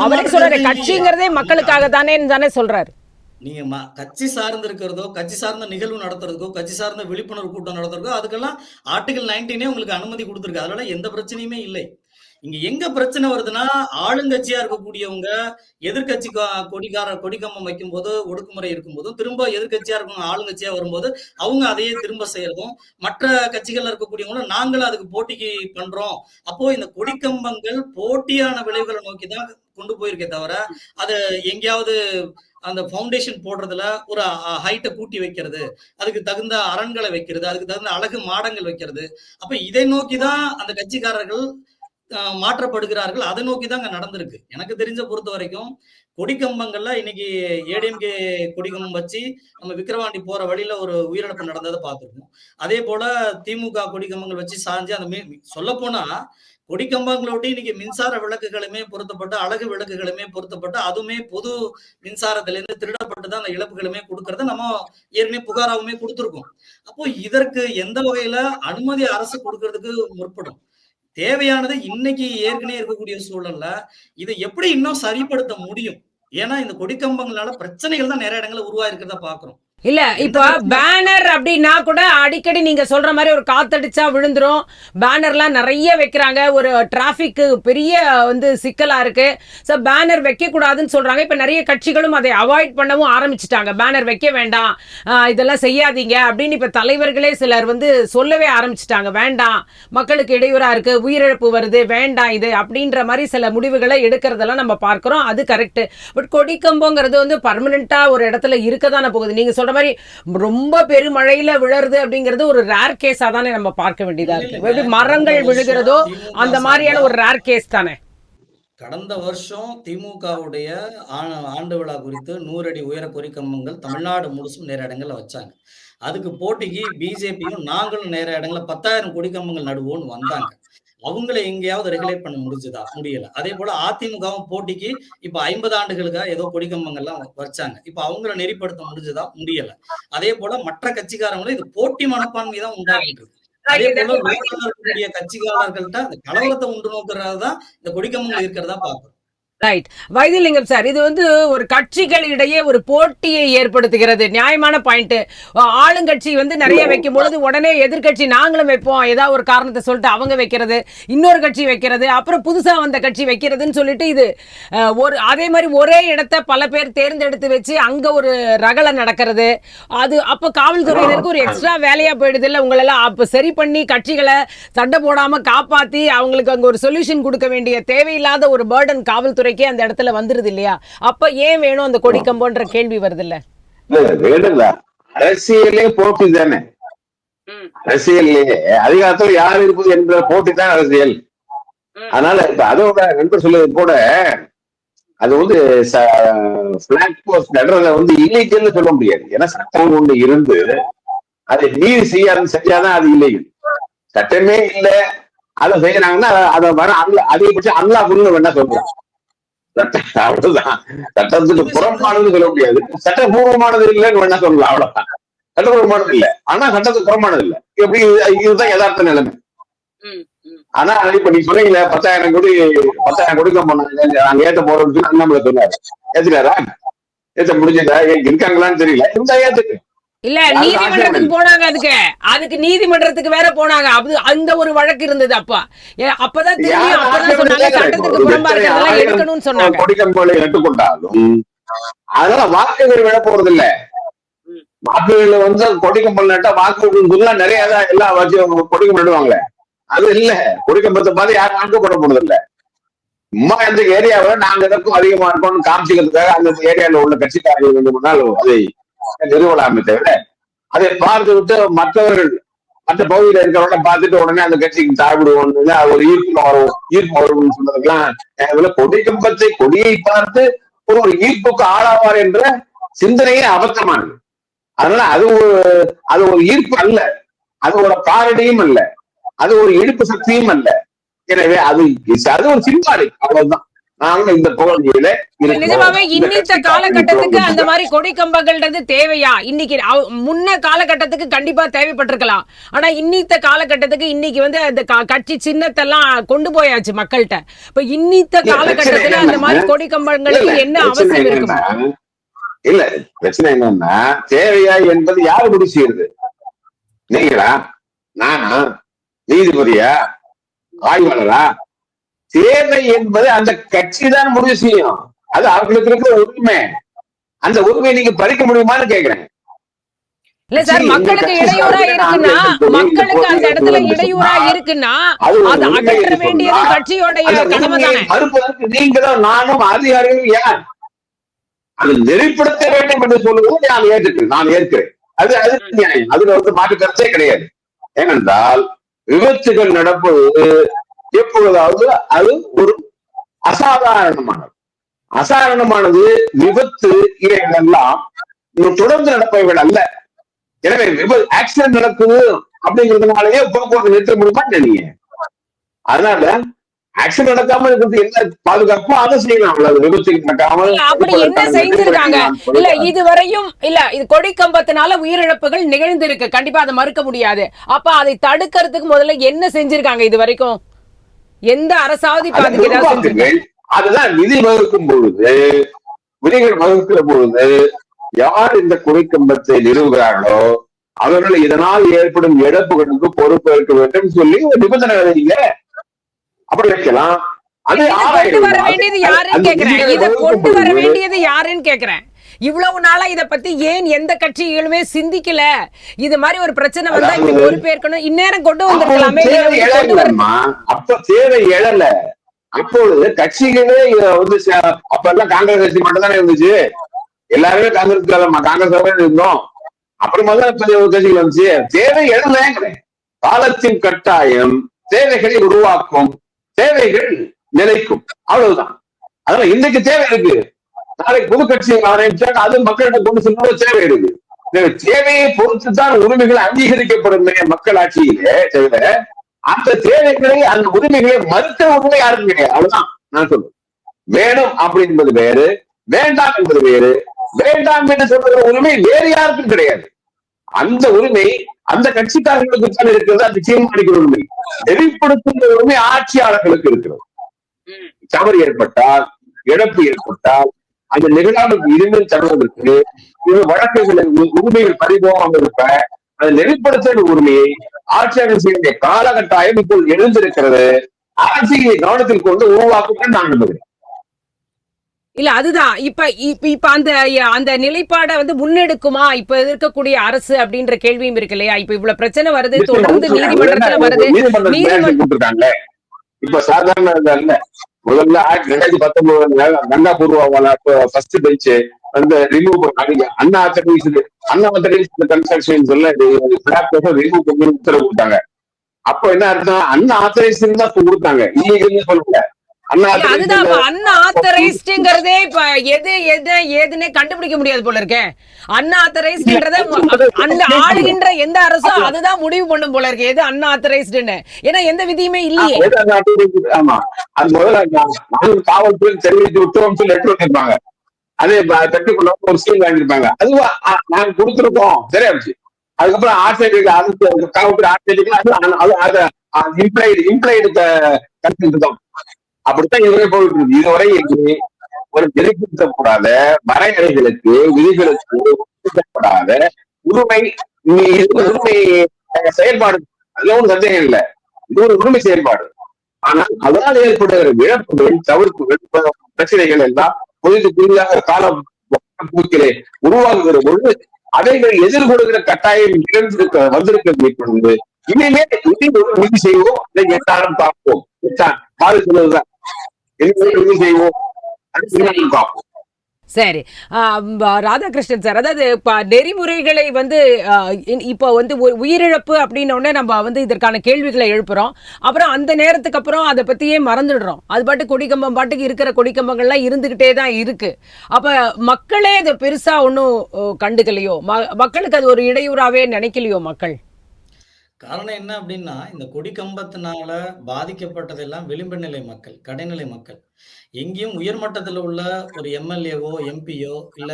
அவரே சொல்றாரு கட்சிங்கிறதே மக்களுக்காக தானே சொல்றாரு. நீங்க கட்சி சார்ந்து இருக்கிறதோ, கட்சி சார்ந்த நிகழ்வு நடத்துறதுக்கோ, கட்சி சார்ந்த விழிப்புணர்வு கூட்டம் நடத்துறதோ அதுக்கெல்லாம் ஆர்டிகல் 19 உங்களுக்கு அனுமதி கொடுத்திருக்கு. அதனால எந்த பிரச்சனையுமே இல்லை. இங்க எங்க பிரச்சனை வருதுன்னா, ஆளுங்கட்சியா இருக்கக்கூடியவங்க எதிர்கட்சி கொடிக்கம்பம் வைக்கும் போது ஒடுக்குமுறை இருக்கும்போதும், திரும்ப எதிர்கட்சியா இருக்கவங்க ஆளுங்கட்சியா வரும்போது அவங்க அதையே திரும்ப செய்யறதும், மற்ற கட்சிகள்ல இருக்கக்கூடியவங்களும் நாங்களும் அதுக்கு போட்டிக்கு பண்றோம். அப்போ இந்த கொடிக்கம்பங்கள் போட்டியான விளைவுகளை நோக்கி தான் கொண்டு போயிருக்கே தவிர, அது எங்கேயாவது அந்த ஃபவுண்டேஷன் போடுறதுல ஒரு ஹைட்டை கூட்டி வைக்கிறது, அதுக்கு தகுந்த அரண்களை வைக்கிறது, அதுக்கு தகுந்த அழகு மாடங்கள் வைக்கிறது. அப்ப இதை நோக்கிதான் அந்த கட்சிக்காரர்கள் மாற்றப்படுகிறார்கள். அதை நோக்கி தான் அங்க நடந்திருக்கு. எனக்கு தெரிஞ்ச பொறுத்த வரைக்கும் கொடிக்கம்பங்கள்ல இன்னைக்கு ஏடிஎம்கே கொடிக்கம்பம் வச்சு நம்ம விக்கிரவாண்டி போற வழியில ஒரு உயிரிழப்பு நடந்ததை பார்த்திருக்கோம். அதே போல திமுக கொடிக்கம்பங்கள் வச்சு சாஞ்சு அந்த சொல்ல போனா கொடிக்கம்பங்களோட்டி இன்னைக்கு மின்சார விளக்குகளுமே பொருத்தப்பட்டு, அழகு விளக்குகளுமே பொருத்தப்பட்டு, அதுவுமே பொது மின்சாரத்திலிருந்து திருடப்பட்டு தான் அந்த இழப்புகளுமே கொடுக்கறத நம்ம ஏற்கனவே புகாராவுமே கொடுத்திருக்கோம். அப்போ இதற்கு எந்த வகையில அனுமதி அரசு கொடுக்கறதுக்கு முற்படும்? தேவையானது இன்னைக்கு ஏற்கனவே இருக்கக்கூடிய சூழல்ல இதை எப்படி இன்னும் சரிப்படுத்த முடியும்? ஏன்னா இந்த கொடிக்கம்பங்களால பிரச்சனைகள் தான் நிறைய இடங்கள்ல உருவாயிருக்கிறத பாக்குறோம். இல்ல இப்ப பேனர் அப்படின்னா கூட அடிக்கடி நீங்க சொல்ற மாதிரி ஒரு காத்தடிச்சா விழுந்துரும். பேனர்லாம் நிறைய வைக்கிறாங்க. ஒரு டிராபிக் பெரிய சிக்கலா இருக்கு. சோ பேனர் வைக்க கூடாதுன்னு சொல்றாங்க. இப்ப நிறைய கட்சிகளும் அதை அவாய்ட் பண்ணவும் ஆரம்பிச்சுட்டாங்க. பேனர் வைக்க வேண்டாம், இதெல்லாம் செய்யாதீங்க அப்படின்னு இப்ப தலைவர்களே சிலர் சொல்லவே ஆரம்பிச்சுட்டாங்க. வேண்டாம், மக்களுக்கு இடையூறா இருக்கு, உயிரிழப்பு வருது, வேண்டாம் இது அப்படின்ற மாதிரி சில முடிவுகளை எடுக்கிறதெல்லாம் நம்ம பார்க்கிறோம். அது கரெக்ட். பட் கொடிக்கம்பங்கிறது பர்மனண்டா ஒரு இடத்துல இருக்கதானே போகுது. நீங்க மாதிரி ரொம்ப பெருமழையில விழறது அப்படிங்கிறது ஒரு ரேர் கேஸா தானே நம்ம பார்க்க வேண்டியதா இருக்கு. எப்படி மரங்கள் விழுகிறதோ அந்த மாதிரியான ஒரு ரேர் கேஸ் தானே. கடந்த வருஷம் திமுகவுடைய ஆண்டு விழா குறித்து 100 அடி உயர கொடிக்கம்பங்கள் தமிழ்நாடு முழுசும் நிறைய இடங்கள்ல வச்சாங்க. அதுக்கு போட்டிக்கு பிஜேபியும் நாங்களும் நிறைய இடங்கள்ல 10,000 கொடிக்கம்பங்கள் நடுவோன்னு வந்தாங்க. அவங்களை எங்கேயாவது ரெகுலேட் பண்ண முடிஞ்சதா? முடியல. அதே போல அதிமுகவும் போட்டிக்கு இப்ப 50 ஆண்டுகளுக்காக ஏதோ கொடிக்கம்பங்கள்லாம் வச்சாங்க. இப்ப அவங்கள நெறிப்படுத்த முடிஞ்சதா? முடியல. அதே போல மற்ற கட்சிக்காரங்களும் இது போட்டி மனப்பான்மை தான் உண்டாக்கிட்டு இருக்கு. அதே போல ரோட்ல இருக்கக்கூடிய கட்சிக்காரர்கள்ட்ட அந்த கலவரத்தை உண்டு நோக்குறதுதான் இந்த கொடிக்கம்பங்கள் இருக்கிறதா பார்க்கிறோம். ரைட். வைத்தியலிங்கம் சார், இது வந்து ஒரு கட்சிகளிடையே ஒரு போட்டியை ஏற்படுத்துகிறது. நியாயமான பாயிண்ட். ஆளுங்கட்சி வந்து நிறைய வைக்கும் பொழுது உடனே எதிர்கட்சி நாங்களும் வைப்போம், ஏதாவது ஒரு காரணத்தை சொல்லிட்டு அவங்க வைக்கிறது, இன்னொரு கட்சி வைக்கிறது, அப்புறம் புதுசா வந்த கட்சி வைக்கிறதுன்னு சொல்லிட்டு இது ஒரு அதே மாதிரி ஒரே இடத்த பல பேர் தேர்ந்தெடுத்து வச்சு அங்க ஒரு ரகலை நடக்கிறது. அது அப்ப காவல்துறையினருக்கு ஒரு எக்ஸ்ட்ரா வேலையா போயிடுது இல்ல? உங்களெல்லாம் அப்ப சரி பண்ணி கட்சிகளை சண்டை போடாம காப்பாத்தி அவங்களுக்கு அங்க ஒரு சொல்யூஷன் கொடுக்க வேண்டிய தேவையில்லாத ஒரு பேர்டன் காவல்துறை அந்த இடத்துல வந்துருது இல்லையா? அப்ப ஏன் வேணும் அந்த கொடிக்கம்பன்ற கேள்வி வருது இல்ல? அரசியலே போட்டி தானே. அரசியலே அதிகாரத்தில் யார் இருப்பது என்ற போட்டி தான் அரசியல். அதனால இப்ப அதோட நண்பர் சொல்லுவது கூட அது வந்து பிளாக் போஸ்ட் நடுறத வந்து இல்லீகல்னு சொல்ல முடியாது. ஏன்னா சட்டம் ஒண்ணு இருந்து அதை மீறி செய்யாதான் அது இல்லீகல். சட்டமே இல்லை, அதை செய்யறாங்கன்னா அதை வர அதிகபட்சம் அன்லாஃபுல்னு வேணா சொல்றோம். அவ்வளவுதான். சட்டத்துக்கு புறம்பானது சொல்ல முடியாது, சட்டபூர்வமானது இல்லைன்னு வேணா சொல்லலாம். அவ்வளவுதான். சட்டபூர்வமானது இல்லை, ஆனா சட்டத்துக்கு புறமானது இல்லை. எப்படி இதுதான் யதார்த்த நிலைமை. ஆனா இப்ப நீ சொன்னீங்களே 10,000 கொடுக்க போனாங்க, நாங்க ஏத்த போறோம்னு அண்ணாமலை சொன்னாரு. ஏத்துக்காரா? ஏத்த முடிஞ்சதா? இருக்காங்களான்னு தெரியல. இருந்தா ஏத்துக்கு. இல்ல, நீதிமன்றத்துக்கு போனாங்க. அதுக்கு நீதிமன்றத்துக்கு வேற போனாங்க. அந்த ஒரு வழக்கு இருந்தது. அப்பதான் தெரியும். அப்பதான் சொன்னாங்க சட்டத்துக்கு புறம்பா இருக்கிறதெல்லாம் எடுக்கணும்னு சொன்னாங்க. கொடிக்கம்பளை எடுத்துக்கொண்டாலும் அதனால வாக்குகள் விட போறது இல்ல. வாக்குகள் வந்து கொடிக்கம்பல் நட்டா வாக்குகள் நிறைய எல்லாம் வச்சு கொடிக்கம்பல் நடுவாங்களே, அது இல்ல. கொடிக்கம்பத்தை பார்த்து யாரும் வாக்கு போட போறது இல்ல. சும்மா இந்த ஏரியாவை நாங்க எதற்கும் அதிகமா இருக்கோம்னு காமிச்சிக்கிறதுக்காக அந்த ஏரியாவில் உள்ள கட்சிக்காரர்கள் ரெண்டு மூணு நாள் அதை நிறுவலாமே தவிர, அதை பார்த்து விட்டு மற்றவர்கள் மற்ற பகுதியில் இருக்கிறவங்க பார்த்துட்டு உடனே அந்த கட்சிக்கு சாப்பிடுவோம், ஒரு ஈர்ப்பு வரும்னு சொன்னதுக்கெல்லாம் கொடிக்கம்பத்தை கொடியை பார்த்து ஒரு ஈர்ப்புக்கு ஆளாவார் என்ற சிந்தனையே அபத்தமானது. அதனால அது ஒரு ஈர்ப்பு அல்ல, அது ஒரு பாரடியும் அல்ல, அது ஒரு இழுப்பு சக்தியும் அல்ல. எனவே அது ஒரு சிம்பாலிக், அவ்வளவுதான். இந்த பகுதியில நிஜமாவே இன்னித்த காலகட்டத்துக்கு அந்த மாதிரி கொடி கம்பங்கள்ன்றது தேவையா? இன்னைக்கு முன்ன காலகட்டத்துக்கு கண்டிப்பா தேவைப்பட்டிருக்கலாம். ஆனா இன்னித்த காலகட்டத்துக்கு இன்னைக்கு வந்து அந்த கட்சி சின்னத்தெல்லாம் கொண்டு போயாச்சு மக்கள்கிட்ட. இப்ப இன்னித்த காலகட்டத்துல அந்த மாதிரி கொடி கம்பங்களுக்கு என்ன அவசியம் இருக்குமா? இல்ல, பிரச்சனை என்னன்னா தேவையா என்பது யாரு முடிவு செய்யுது? நீங்களா, நானா, நீதிபதியா, ஆய்வாளரா? தேவை என்பது அந்த கட்சி தான் முடிவு செய்யும். அது அவர்களுக்கு இருக்கிற உரிமை. அந்த உரிமையை நீங்க பறிக்க முடியுமான்னு கேக்குறேன். இல்ல சார், மக்களுக்கு இடையூறா இருக்குன்னா, மக்களுக்கு அந்த இடத்துல இடையூறா இருக்குன்னா அது அகற்ற வேண்டியது கட்சியோடைய கடமை தானே. மறுப்பதற்கு நீங்களும் நானும் அதிகாரிகள் யார்? அது நெறிப்படுத்த வேண்டும் என்று சொல்லுவது நான் ஏற்கிறேன். அது நியாயம். அதுல வந்து மாற்று கருத்தே கிடையாது. ஏனென்றால் விபத்துகள் நடப்பது எப்பொழுதாவது அது ஒரு அசாதாரணமானது. விபத்து இவைகளெல்லாம் தொடர்ந்து நடப்பவைகள் அல்ல. எனவே ஆக்சிடென்ட் நடக்குது அப்படிங்கிறதுனாலயே போக்குவரத்து நிறுத்த முடியுமா நீங்க? அதனால ஆக்சிடென்ட் நடக்காம இருக்கிறது என்ன பாதுகாப்போ அதை செய்யலாம். விபத்து நடக்காமல் அப்படி என்ன செஞ்சிருக்காங்க? இல்ல இதுவரையும் இல்ல, இது கொடிக்கம்பத்தினால உயிரிழப்புகள் நிகழ்ந்திருக்கு, கண்டிப்பா அதை மறுக்க முடியாது. அப்ப அதை தடுக்கிறதுக்கு முதல்ல என்ன செஞ்சிருக்காங்க இது வரைக்கும்? எந்த அரசாவது அதுதான் விதி வகுக்கும் பொழுது, விதிகள் வகுக்கிற பொழுது யார் இந்த கொடிக்கம்பத்தை நிறுவுகிறார்களோ அவர்கள் இதனால் ஏற்படும் இழப்புகளுக்கு பொறுப்பேற்க வேண்டும் சொல்லி ஒரு நிபந்தனை வைங்க. அப்படி வைக்கலாம். அது கொண்டு வர வேண்டியது யாருன்னு கேக்குறேன். இதை கொண்டு வர வேண்டியது யாருன்னு கேக்குறேன். இவ்வளவு நாளா இத பத்தி ஏன் எந்த கட்சிகளுமே சிந்திக்கல? இது மாதிரி ஒரு பிரச்சனை வந்தா இது பொறுப்பேற்கணும், இந்நேரம் கொண்டு வந்திருக்கலாமே. அப்ப தேவை எழல. அப்பொழுது கட்சிகளே வந்து அப்ப எல்லாம் காங்கிரஸ் கட்சி மட்டும் தானே இருந்துச்சு. எல்லாருமே காங்கிரஸ் இருந்தோம். அப்புறமா தான் கட்சிகள் வந்துச்சு. தேவை எழல. காலத்தின் கட்டாயம் தேவைகளை உருவாக்கும், தேவைகள் நிலைக்கும், அவ்வளவுதான். அதனால இன்னைக்கு தேவை இருக்கு, நாளைக்கு புது கட்சி ஆரம்பிச்சாங்க, அது மக்களிடம் கொண்டு செல்ல தேவை இருக்கு. தேவையை பொறுத்துதான் உரிமைகள் அங்கீகரிக்கப்படும் மக்கள் ஆட்சியிலே தவிர அந்த தேவைகளை அந்த உரிமைகளை மறுக்கிற உரிமை யாருக்கும் கிடையாது. அவ்வளவுதான் நான் சொல்றேன். வேணும் அப்படி என்பது வேறு, வேண்டாம் என்பது வேறு. வேண்டாம் என்று சொல்ற உரிமை வேறு யாருக்கும் கிடையாது. அந்த உரிமை அந்த கட்சிக்காரர்களுக்கு தான் இருக்கிறது. அந்த தீர்மானிக்கிற உரிமை, நெறிப்படுத்துகிற உரிமை ஆட்சியாளர்களுக்கு இருக்கிறது. தவறு ஏற்பட்டால், இழப்பு ஏற்பட்டால், அந்த நிகழாமல் இனிமேல் தருவதற்கு வழக்குகளை உரிமைகள் பறிபோகாமல் இருப்ப அதை நெறிப்படுத்துகிற உரிமையை ஆட்சியாளர் செய்ய காலகட்டாயம் இப்போது எழுந்திருக்கிறது. அரசியலை கவனத்தில் கொண்டு உருவாக்குங்கள் நான் நம்புகிறேன். இல்ல அதுதான் இப்ப இப்ப இப்ப அந்த அந்த நிலைப்பாடை வந்து முன்னெடுக்குமா இப்ப இருக்கக்கூடிய அரசு அப்படின்ற கேள்வியும் இருக்கு இல்லையா? இப்ப இவ்வளவு பிரச்சனை வருது, தொடர்ந்து நீதிமன்றத்துல வருது. நீதிமன்றம் இப்ப சாதாரண அல்ல. முதல்ல 2019 கங்கா பூர்வா ஃபர்ஸ்ட் பெஞ்ச் வந்து ரிமூவ் பண்ணாங்க. அண்ணா கன்ஸ்ட்ரக்ஷன் சொல்ல ரிமூவ் பண்ணி உத்தரவு கொடுத்தாங்க. அப்ப என்ன அர்த்தம்? அண்ணா ஆத்தரைசேஷன் தான் கொடுத்தாங்க, இல்லீகல்னு சொல்லல. அதுதான் அண்ணா ஆத்தரைஸ்ட்ங்கிறதே இப்ப எது எது ஏதுன்னே கண்டுபிடிக்க முடியாது போல இருக்கேன். அண்ணா ஆத்தரைஸ்ட்ன்றத அந்த ஆளுகின்ற எந்த அரசோ அதுதான் முடிவு பண்ணும் போல இருக்கு, எது அண்ணா ஆத்தரைஸ்ட்னு. ஏன்னா எந்த விதியுமே இல்லையே. ஆமா, அது முதல்ல காவல்துறை தெரிவித்து உத்தரவு சொல்லி லெட்டர் வச்சிருப்பாங்க. அதே தட்டுக்குள்ள ஒரு சீல் வாங்கிருப்பாங்க. அதுவா நாங்க கொடுத்துருக்கோம், சரியாச்சு. அதுக்கப்புறம் ஆட்சியர்கள் காவல்துறை ஆட்சியர்கள் இம்ப்ளைடு கன்சென்ட் தான். அப்படித்தான் இதுவரை போயிட்டு இருக்கு. இதுவரை ஒரு நெறிப்படுத்தப்படாத வரையறைகளுக்கு, விதிகளுக்கு ஒப்புக்கப்படாத உரிமை செயல்பாடு. அதுல ஒன்றும் சந்தேகம் இல்லை, இது ஒரு உரிமை செயல்பாடு. ஆனால் அதனால் ஏற்படுகிற இழப்புகள், தவிர்ப்புகள், பிரச்சனைகள் எல்லாம் புதிதாக காலம் பூக்கிலே உருவாகுகிற பொழுது அவைகள் எதிர்கொள்கிற கட்டாயம் வந்திருக்கிறது. இனிமே உறுதி செய்வோம், எல்லாரும் பார்ப்போம். பாரு சொல்லுதுதான், செய்வோம், பார்ப்போம். சரி, ராதாகிருஷ்ணன் சார், அதாவது நெறிமுறைகளை வந்து இப்போ வந்து உயிரிழப்பு அப்படின்னோடனே நம்ம வந்து இதற்கான கேள்விகளை எழுப்புறோம். அப்புறம் அந்த நேரத்துக்கு அப்புறம் அதை பற்றியே மறந்துடுறோம். அது பாட்டு கொடிக்கம்பம் பாட்டுக்கு இருக்கிற கொடிக்கம்பங்கள்லாம் இருந்துக்கிட்டே தான் இருக்கு. அப்போ மக்களே அதை பெருசாக ஒன்றும் கண்டுக்கலையோ, மக்களுக்கு அது ஒரு இடையூறாகவே நினைக்கலையோ மக்கள்? காரணம் என்ன அப்படின்னா, இந்த கொடி கம்பத்தினால பாதிக்கப்பட்டதெல்லாம் விளிம்பு நிலை மக்கள், கடைநிலை மக்கள். எங்கேயும் உயர்மட்டத்தில் உள்ள ஒரு எம்எல்ஏவோ எம்பியோ இல்ல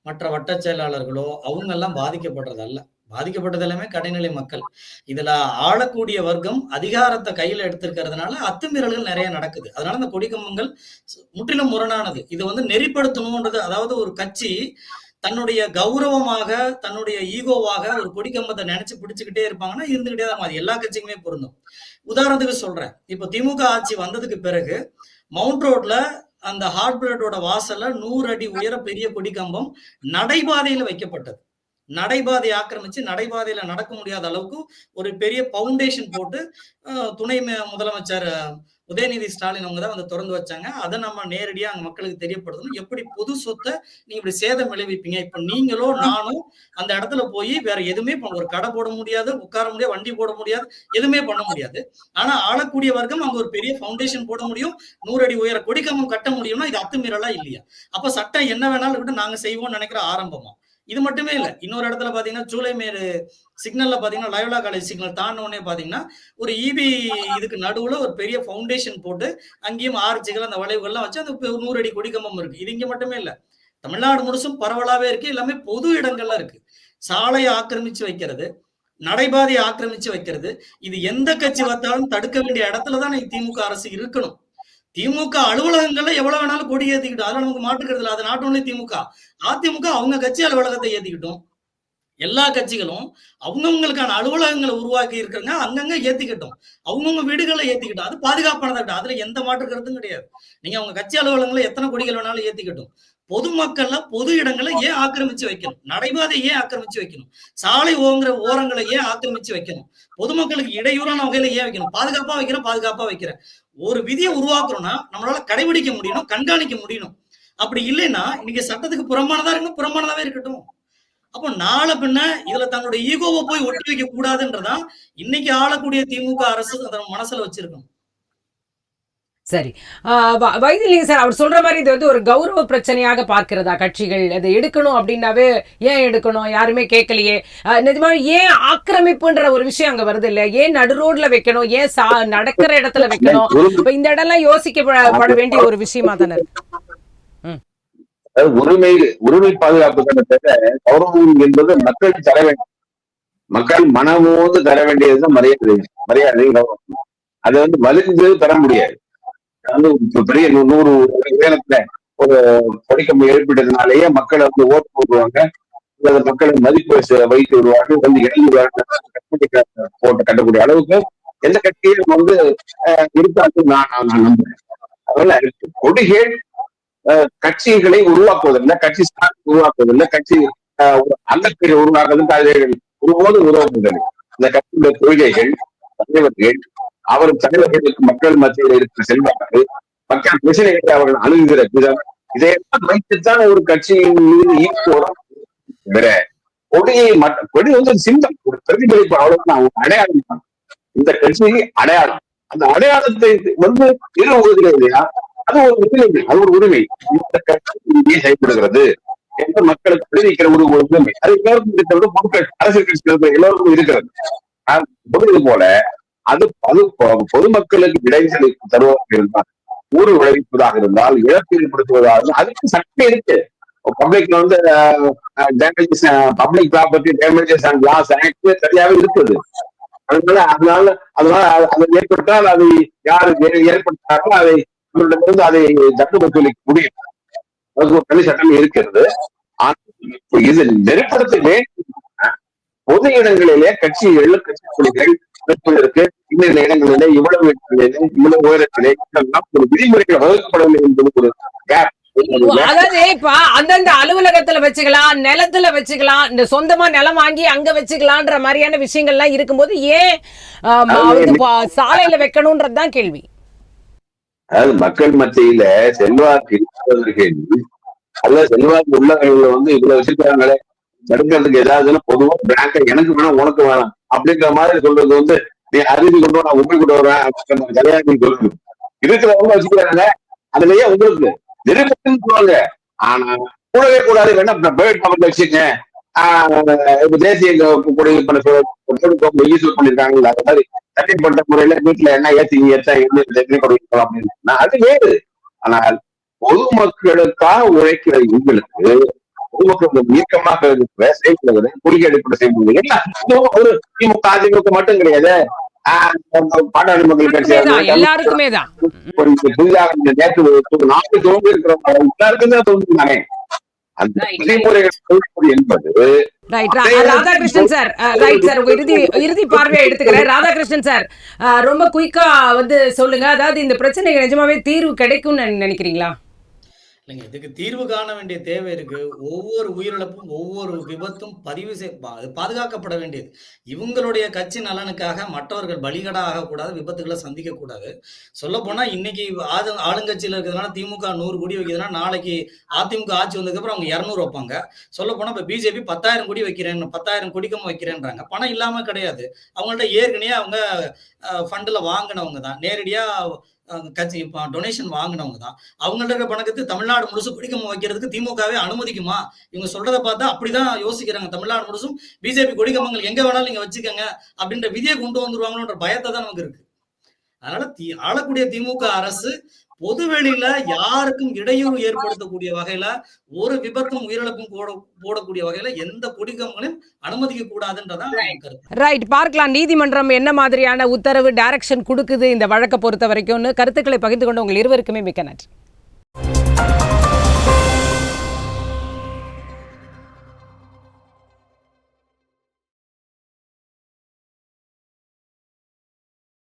மற்ற வட்ட செயலாளர்களோ அவங்க எல்லாம் பாதிக்கப்படுறது அல்ல. பாதிக்கப்பட்டது எல்லாமே கடைநிலை மக்கள். இதுல ஆளக்கூடிய வர்க்கம் அதிகாரத்தை கையில எடுத்திருக்கிறதுனால அத்துமீறல்கள் நிறைய நடக்குது. அதனால இந்த கொடி கம்பங்கள் முற்றிலும் முரணானது. இது வந்து நெறிப்படுத்தணும்ன்றது, அதாவது ஒரு கட்சி தன்னுடைய கௌரவமாக, தன்னுடைய ஈகோவாக ஒரு கொடிக்கம்பத்தை நினைச்சு பிடிச்சுக்கிட்டே இருப்பாங்கன்னா இருந்துகிட்டே தான். அது எல்லா கட்சிக்குமே பொருந்தும். உதாரணத்துக்கு சொல்றேன், இப்போ திமுக ஆட்சி வந்ததுக்கு பிறகு மவுண்ட் ரோட்ல அந்த ஹார்ட் பிரெட்டோட வாசல்ல 100 அடி உயர பெரிய கொடிக்கம்பம் நடைபாதையில வைக்கப்பட்டது. நடைபாதை ஆக்கிரமிச்சு நடைபாதையில நடக்க முடியாத அளவுக்கு ஒரு பெரிய பவுண்டேஷன் போட்டு துணை முதலமைச்சர் உதயநிதி ஸ்டாலின் அவங்க தான் வந்து திறந்து வச்சாங்க. அதை நம்ம நேரடியா அங்க மக்களுக்கு தெரியப்படுத்தணும். எப்படி பொது சொத்தை நீங்க இப்படி சேதம் விளைவிப்பீங்க? இப்ப நீங்களோ நானும் அந்த இடத்துல போய் வேற எதுவுமே ஒரு கடை போட முடியாது, உட்கார முடியாது, வண்டி போட முடியாது, எதுவுமே பண்ண முடியாது. ஆனா ஆளக்கூடிய வர்க்கம் அங்க ஒரு பெரிய பவுண்டேஷன் போட முடியும், 100 அடி உயர கொடிக்கம்பம் கட்ட முடியும்னா இது அத்துமீறலா இல்லையா? அப்ப சட்டம் என்ன வேணாலும் விட்டு நாங்க செய்வோம்னு நினைக்கிற ஆரம்பமா? இது மட்டுமே இல்ல, இன்னொரு இடத்துல பாத்தீங்கன்னா சூளைமேடு சிக்னல்ல பாத்தீங்கன்னா லயோலா காலேஜ் சிக்னல் தாண்டினோடனே பாத்தீங்கன்னா ஒரு இபி இதுக்கு நடுவுல ஒரு பெரிய பவுண்டேஷன் போட்டு அங்கேயும் ஆர்ச்சிகள் அந்த வளைவுகள்லாம் வச்சு அந்த 100 அடி கொடிக்கம்பம் இருக்கு. இது இங்க மட்டுமே இல்ல, தமிழ்நாடு முழுசும் பரவலாவே இருக்கு. எல்லாமே பொது இடங்கள்ல இருக்கு. சாலையை ஆக்கிரமிச்சு வைக்கிறது, நடைபாதையை ஆக்கிரமிச்சு வைக்கிறது, இது எந்த கட்சி பார்த்தாலும் தடுக்க வேண்டிய இடத்துலதான் திமுக அரசு இருக்கணும். திமுக அலுவலகங்கள்ல எவ்வளவு வேணாலும் கொடி ஏத்திக்கிட்டோம், அதெல்லாம் நமக்கு மாற்றுக்கிறது இல்லை. அது நாட் ஒன்லி திமுக, அதிமுக அவங்க கட்சி அலுவலகத்தை ஏத்திக்கிட்டோம். எல்லா கட்சிகளும் அவங்கவுங்களுக்கான அலுவலகங்களை உருவாக்கி இருக்காங்க, அங்கங்க ஏத்திக்கிட்டோம். அவங்கவுங்க வீடுகளை ஏத்திக்கிட்டோம். அது பாதுகாப்பானதா, அதுல எந்த மாற்று கருத்தும் கிடையாது. நீங்க அவங்க கட்சி அலுவலகங்களை எத்தனை கொடிகள் வேணாலும் ஏத்திக்கிட்டோம். பொதுமக்கள்ல பொது இடங்களை ஏன் ஆக்கிரமிச்சு வைக்கணும்? நடைபாதை ஏன் ஆக்கிரமிச்சு வைக்கணும்? சாலை ஓரங்களை ஏன் ஆக்கிரமிச்சு வைக்கணும்? பொதுமக்களுக்கு இடையூறான வகையில ஏன் வைக்கணும்? பாதுகாப்பா வைக்கிறேன். ஒரு விதியை உருவாக்குறோம்னா நம்மளால கடைபிடிக்க முடியணும், கண்காணிக்க முடியணும். அப்படி இல்லைன்னா இன்னைக்கு சட்டத்துக்கு புறம்பானதா இருக்கணும், புறம்பானதாவே இருக்கட்டும். அப்போ நாளை பின்ன இதுல தங்களுடைய ஈகோவை போய் ஒட்டி வைக்க கூடாதுன்றதான் இன்னைக்கு ஆளக்கூடிய திமுக அரசு அதை மனசுல வச்சிருக்கணும். சரி. வைத்திலிங்க சார், அவர் சொல்ற மாதிரி இது வந்து ஒரு கௌரவ பிரச்சனையாக பார்க்கிறதா கட்சிகள்? அதை எடுக்கணும் அப்படின்னாவே ஏன் எடுக்கணும், யாருமே கேட்கலையே, நிஜமாவே ஏன் ஆக்கிரமிப்புன்ற ஒரு விஷயம் அங்க வருது இல்ல, ஏன் நடு ரோட்ல வைக்கணும், ஏன் நடக்கிற இடத்துல வைக்கணும்? இப்ப இந்த இடம்லாம் யோசிக்கப்பட வேண்டிய ஒரு விஷயமா தானே இருக்கு. உரிமை பாதுகாப்பு சட்டத்தை கௌரவம் என்பது மக்கள் தர வேண்டும், மக்கள் மனமோது தர வேண்டியதுதான் மரியாதை கௌரவம். அதை வந்து வலிந்து தர முடியாது. பெரிய 100 உயரத்துல ஒரு கொடிக்கம்பு ஏற்பட்டதுனாலேயே மக்களை வந்து ஓட்டு போடுவாங்க, மக்களை மதிப்பு வைத்து விடுவார்கள், வந்து போட்டு கட்டக்கூடிய அளவுக்கு எந்த கட்சியும் வந்து இருக்காது நான் நம்புறேன். அதனால கொடிகள் கட்சிகளை உருவாக்குவதில்லை, கட்சி உருவாக்குவதில்லை, கட்சி அங்கத்தை உருவாக்குவதற்கு அது ஒருபோது உதவுவதில்லை. இந்த கட்சியுடைய கொள்கைகள், தலைவர்கள், அவர் தலைவர்களுக்கு மக்கள் மத்தியில் இருக்கிற செல்வாக்கு, மக்கள் பிரச்சனைகளை அவர்கள் அணுகுகிற விதம், இதையெல்லாம் வைத்துத்தான் ஒரு கட்சியின் மீது ஈர்ப்போம். கொடி வந்து சிந்தம், ஒரு பிரதிபலிப்பு, அவ்வளவுதான், அடையாளம் தான் இந்த கட்சி அடையாளம். அந்த அடையாளத்தை வந்து நிறுவுவதில்லை இல்லையா, அது ஒரு உரிமை, அது ஒரு உரிமை. இந்த கட்சி செயல்படுகிறது என்று மக்களுக்கு தெரிவிக்கிற ஒரு உரிமை, அது எல்லோருக்கும் இருக்கிறது, அரசியல் கட்சிகளுக்கு எல்லோருக்கும் இருக்கிறது. பொதுவது போல அது பொதுமக்களுக்கு இடைஞ்சலை தருவதாக இருந்தால், ஊர் விளைவிப்பதாக இருந்தால், இழப்பு ஏற்படுத்துவதாக இருந்தால், அதுக்கு சட்டம் இருக்கு. பப்ளிக்ல வந்து public property damages and loss act சரியாக இருக்குது. அதனால அதை ஏற்பட்டால் அதை யாரு ஏற்படுத்தாரோ அதை அவர்களிடமிருந்து அதை தட்டு வசூலிக்க முடியும், அதுக்கு ஒரு தனி சட்டம் இருக்கிறது. இது நெருப்படுத்த வேண்டும். பொது இடங்களிலே கட்சிகள், கட்சி குழுக்கள் வைப்பதற்கு இன்னும் இடங்களிலே இவ்வளவு இடங்களிலே இவ்வளவு உயரத்திலே ஒரு விதிமுறைகள் வகுக்கப்படவில்லை என்பது ஒரு கேப். அதாவது இப்ப அந்தந்த அலுவலகத்துல வச்சுக்கலாம், நிலத்துல வச்சுக்கலாம், இந்த சொந்தமா நிலம் வாங்கி அங்க வச்சுக்கலான்ற மாதிரியான விஷயங்கள்லாம் இருக்கும்போது ஏன் சாலையில வைக்கணும்ன்றதுதான் கேள்வி. அதாவது மக்கள் மத்தியில செல்வாக்கு இருப்பவர்கள் அல்ல, செல்வாக்கு உள்ளவர்கள் வந்து இவ்வளவு வச்சிருக்காங்களே, தடுக்கிறதுக்கு ஏதாவதுன்னா பொதுவா பேங்க எனக்கு வேணாம் உனக்கு வேணாம் அப்படிங்கிற மாதிரி சொல்றது வந்து, நீ அருவி கொண்டு நான் உண்மை கொண்டு வரேன் கல்யாணம் சொல்றது இருக்கிறவங்க வச்சுக்கிறாங்க. அதுலயே உங்களுக்கு நெருக்கத்துன்னு சொல்லுவாங்க, ஆனா கூடவே கூடாது வேணா பிரைவேட் ப்ராப்பர்ட்டி வச்சுங்க, தேசிய கொடி யூஸ் பண்ணிருக்காங்கல்ல, அது மாதிரி தனிப்பட்ட முறையில வீட்டுல என்ன கொடுக்கணும் அப்படின்னு அது வேறு. ஆனால் பொதுமக்களுக்காக உழைக்கிற இவங்களுக்கு, பொதுமக்கள் இயக்கமாக இருக்கிற செயல்களை குறுகிய அடிப்படை செய்ய எல்லாம் ஒரு திமுக அதிமுக மட்டும் கிடையாது, பாட்டாளி மக்கள் கட்சி எல்லாருக்குமே தான். புதிதாக நேற்று நாட்டு தோன்றி இருக்கிறவங்க எல்லாருக்கும் தான் தோன்றுதானே அந்த விதிமுறைகள் என்பது. ராதாகிருஷ்ணன் சார், ரைட் சார், உங்க இறுதி பார்வையை எடுத்துக்கிறேன். ராதாகிருஷ்ணன் சார், ரொம்ப குயிக்கா வந்து சொல்லுங்க, அதாவது இந்த பிரச்சனைக்கு நிஜமாவே தீர்வு கிடைக்கும்னு நினைக்கிறீங்களா? இல்லைங்க, இதுக்கு தீர்வு காண வேண்டிய தேவை இருக்கு. ஒவ்வொரு உயிரிழப்பும், ஒவ்வொரு விபத்தும் பதிவு பாதுகாக்கப்பட வேண்டியது. இவங்களுடைய கட்சி நலனுக்காக மற்றவர்கள் பலிகடா ஆகக்கூடாது, விபத்துகளை சந்திக்க கூடாது. சொல்ல போனா இன்னைக்கு ஆளுங்கட்சியில இருக்கிறதுனால திமுக 100 கோடி வைக்கிறதுனா, நாளைக்கு அதிமுக ஆட்சி வந்ததுக்கு அப்புறம் அவங்க 200 வைப்பாங்க. சொல்ல போனா இப்ப பிஜேபி 10,000 கோடி வைக்கிறேன், 10,000 கோடிக்கும் வைக்கிறேன்றாங்க. பணம் இல்லாம கிடையாது, அவங்கள்ட்ட ஏற்கனவே அவங்க ஃபண்ட்ல வாங்கினவங்க தான், நேரடியா கட்சி டொனேஷன் வாங்கினவங்க தான். அவங்கள்ட்ட இருக்கிற பணத்துக்கு தமிழ்நாடு முழுசும் கொடிக்கம்பம் வைக்கிறதுக்கு திமுகவே அனுமதிக்குமா? இவங்க சொல்றதை பார்த்தா அப்படிதான் யோசிக்கிறாங்க. தமிழ்நாடு முழுசும் பிஜேபி கொடிக்கம்பங்கள் எங்க வேணாலும் நீங்க வச்சுக்கோங்க அப்படின்ற விதியை கொண்டு வந்துருவாங்களோன்ற பயத்தை தான் நமக்கு இருக்கு. அதனால ஆளக்கூடிய திமுக அரசு பொதுவெளியில யாருக்கும் இடையூறு ஏற்படுத்தக்கூடிய வகையில, ஒரு விபத்தும் உயிரிழப்பும் போடக்கூடிய வகையில எந்த கொடிக்கம்பங்களையும் அனுமதிக்க கூடாதுன்றதான் கருத்து. ரைட், பார்க்கலாம் நீதிமன்றம் என்ன மாதிரியான உத்தரவு டைரக்ஷன் கொடுக்குது இந்த வழக்கை பொறுத்த வரைக்கும். கருத்துக்களை பகிர்ந்து கொண்டு உங்கள் இருவருக்குமே மிக்க நன்றி.